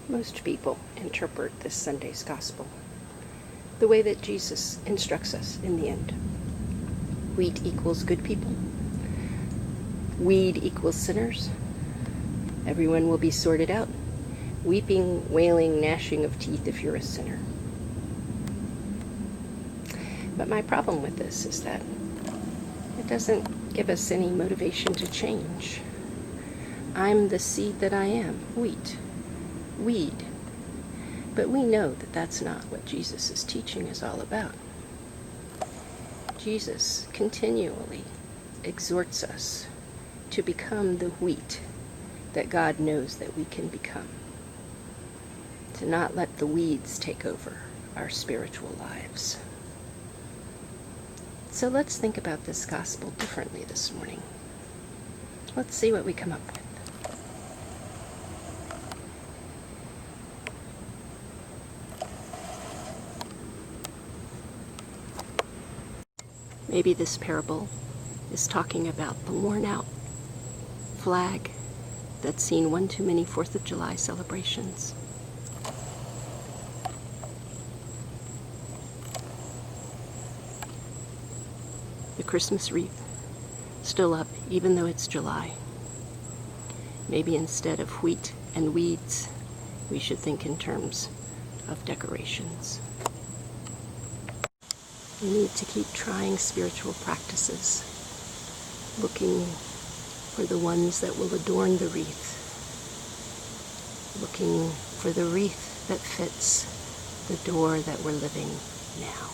Most people interpret this Sunday's gospel the way that Jesus instructs us in the end. Wheat equals good people. Weed equals sinners. Everyone will be sorted out. Weeping, wailing, gnashing of teeth if you're a sinner. But my problem with this is that it doesn't give us any motivation to change. I'm the seed that I am, wheat, weed. But we know that that's not what Jesus' teaching is all about. Jesus continually exhorts us to become the wheat that God knows that we can become. To not let the weeds take over our spiritual lives. So let's think about this gospel differently this morning. Let's see what we come up with. Maybe this parable is talking about the worn out flag that's seen one too many 4th of July celebrations. The Christmas wreath, still up even though it's July. Maybe instead of wheat and weeds, we should think in terms of decorations. We need to keep trying spiritual practices, looking for the ones that will adorn the wreath, looking for the wreath that fits the door that we're living now.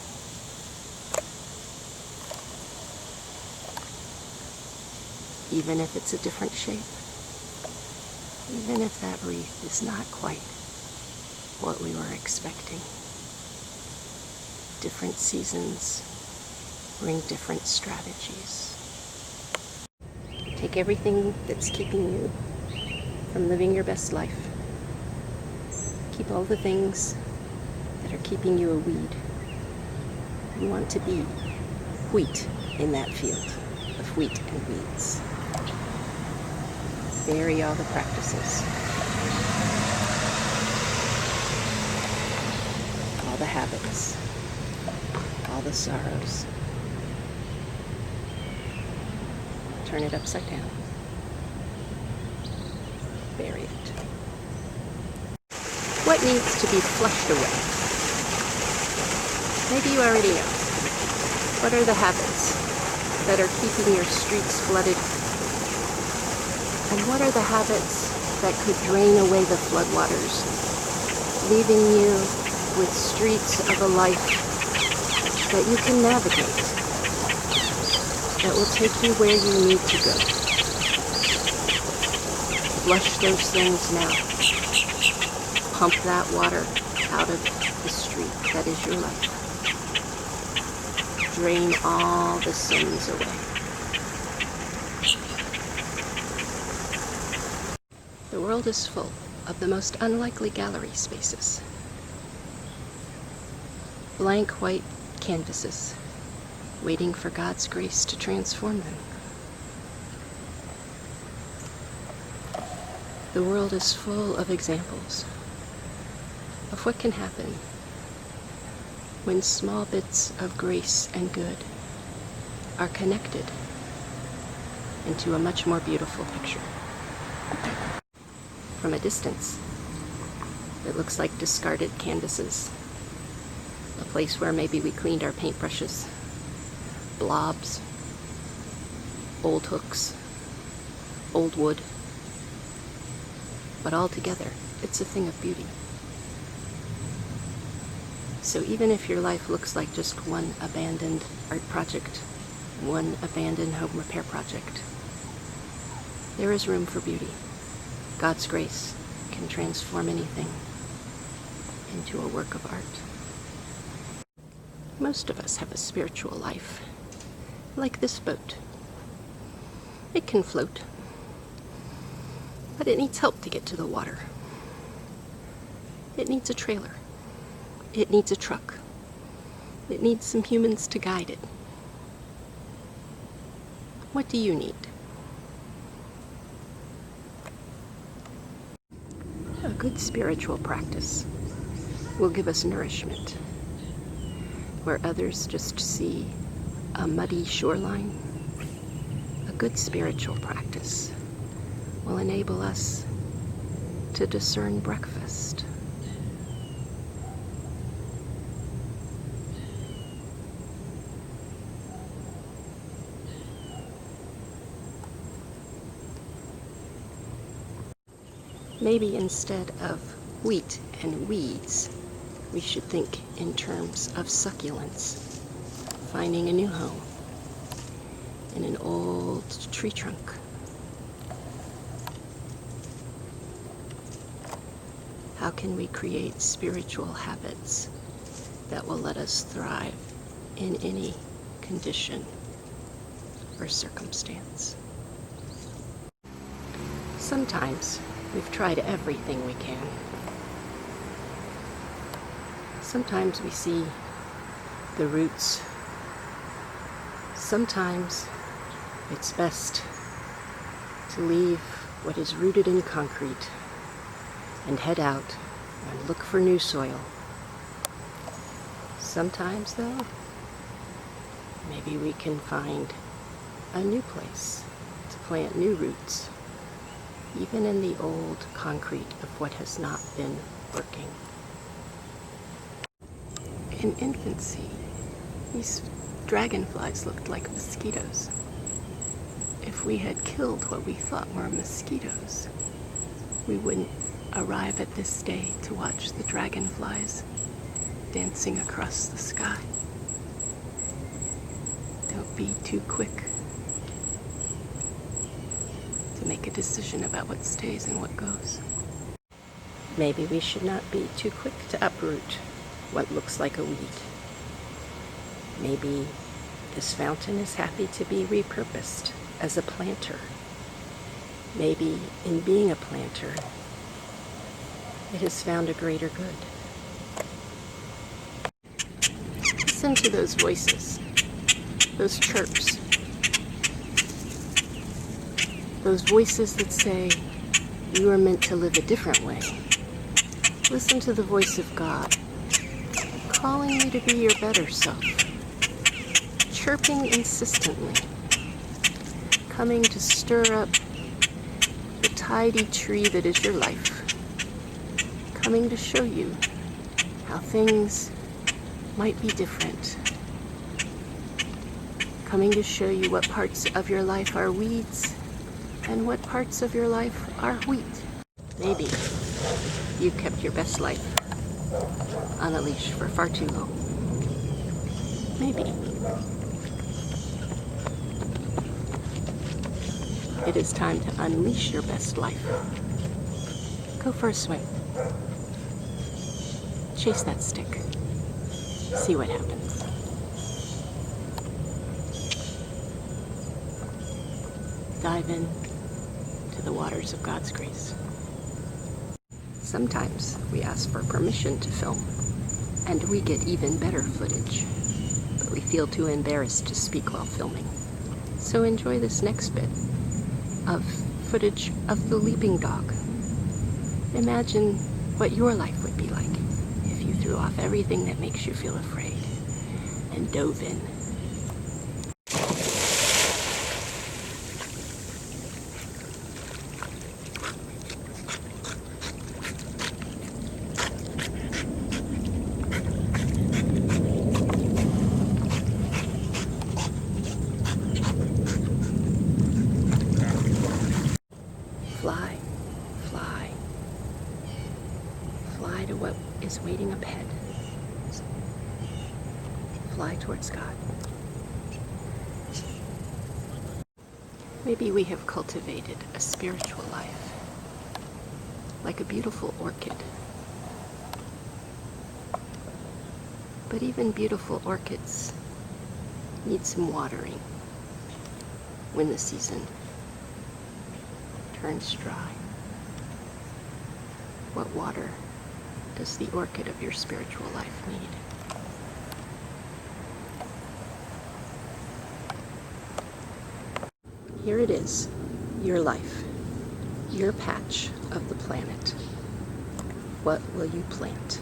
Even if it's a different shape, even if that wreath is not quite what we were expecting. Different seasons bring different strategies. Take everything that's keeping you from living your best life. Keep all the things that are keeping you a weed. You want to be wheat in that field of wheat and weeds. Bury all the practices, all the habits, all the sorrows. Turn it upside down. Bury it. What needs to be flushed away? Maybe you already know. What are the habits that are keeping your streets flooded? And what are the habits that could drain away the floodwaters, leaving you with streets of a life that you can navigate, that will take you where you need to go? Flush those things now. Pump that water out of the street that is your life. Drain all the sins away. The world is full of the most unlikely gallery spaces. Blank white canvases, waiting for God's grace to transform them. The world is full of examples of what can happen when small bits of grace and good are connected into a much more beautiful picture. From a distance, it looks like discarded canvases, a place where maybe we cleaned our paintbrushes, blobs, old hooks, old wood. But all together, it's a thing of beauty. So even if your life looks like just one abandoned art project, one abandoned home repair project, there is room for beauty. God's grace can transform anything into a work of art. Most of us have a spiritual life, like this boat. It can float, but it needs help to get to the water. It needs a trailer. It needs a truck. It needs some humans to guide it. What do you need? good spiritual practice will give us nourishment. Where others just see a muddy shoreline, a good spiritual practice will enable us to discern breakfast. Maybe instead of wheat and weeds, we should think in terms of succulents, finding a new home in an old tree trunk. How can we create spiritual habits that will let us thrive in any condition or circumstance? Sometimes we've tried everything we can. Sometimes we see the roots. Sometimes it's best to leave what is rooted in concrete and head out and look for new soil. Sometimes, though, maybe we can find a new place to plant new roots, even in the old concrete of what has not been working. In infancy, these dragonflies looked like mosquitoes. If we had killed what we thought were mosquitoes, we wouldn't arrive at this day to watch the dragonflies dancing across the sky. Don't be too quick to make a decision about what stays and what goes. Maybe we should not be too quick to uproot what looks like a weed. Maybe this fountain is happy to be repurposed as a planter. Maybe in being a planter, it has found a greater good. Listen to those voices, those chirps, those voices that say you are meant to live a different way. Listen to the voice of God, calling you to be your better self, chirping insistently, coming to stir up the tidy tree that is your life, coming to show you how things might be different, coming to show you what parts of your life are weeds and what parts of your life are wheat. Maybe you've kept your best life on a leash for far too long. Maybe it is time to unleash your best life. Go for a swim. Chase that stick. See what happens. Dive in to the waters of God's grace. Sometimes we ask for permission to film, and we get even better footage, but we feel too embarrassed to speak while filming. So enjoy this next bit of footage of the leaping dog. Imagine what your life would be like if you threw off everything that makes you feel afraid and dove in. Fly, fly, fly to what is waiting up ahead. Fly towards God. Maybe we have cultivated a spiritual life, like a beautiful orchid. But even beautiful orchids need some watering when the season turns dry. What water does the orchid of your spiritual life need? Here it is, your life, your patch of the planet. What will you plant?